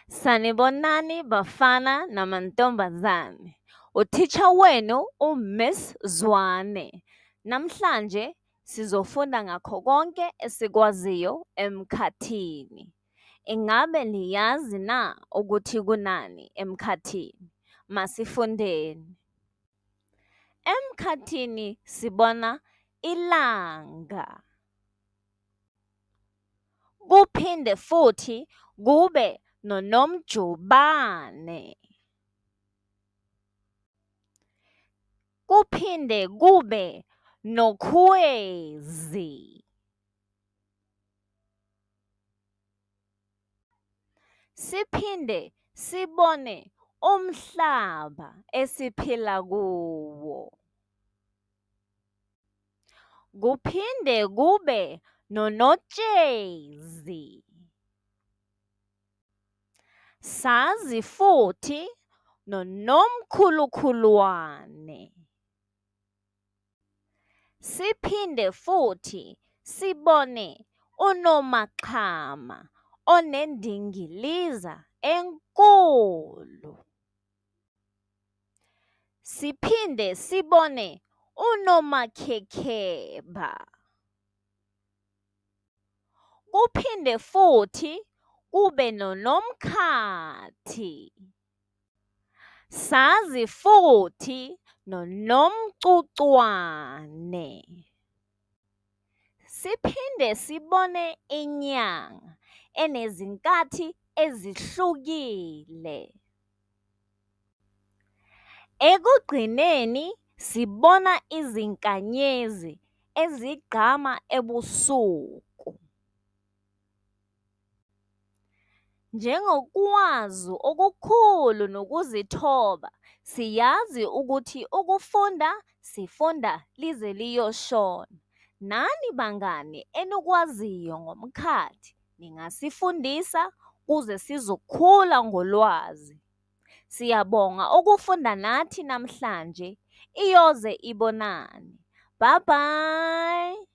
Sanibonani bafana namantombazane. Utitsha wenu uMiss Zwane. Namhlanje sizofunda ngakho konke esikwaziyo emkhathini. Ingabe niyazi na ukuthi kunani emkhathini? Masifundeni. Emkhathini sibona ilanga. Kuphinde futhi kube noNomjubane. Kuphinde kube noKhwezi. Siphinde sibone umhlaba esiphila kuwo. Kuphinde kube noNotshezi. Sazi futhi noNomkhulukhulwane. Siphinde futhi sibone uNomaqhama onendingiliza enkulu. Siphinde sibone uNomakhekheba. Kuphinde futhi kube noNomkhathi. Sazi futhi noNomcucwane. Siphinde sibone inyanga enezinkathi ezihlukile. Ekugcineni sibona izinkanyezi ezigqama ebusuku. Njengokwazi okukhulu nokuzithoba, siyazi ukuthi ukufunda sifunda lize liyoshona. Nani bangani enikwaziyo ngomkhathi ningasifundisa kuze sizokhula ngolwazi. Siyabonga ukufunda nathi namhlanje. Iyoze ibonani. Bye bye.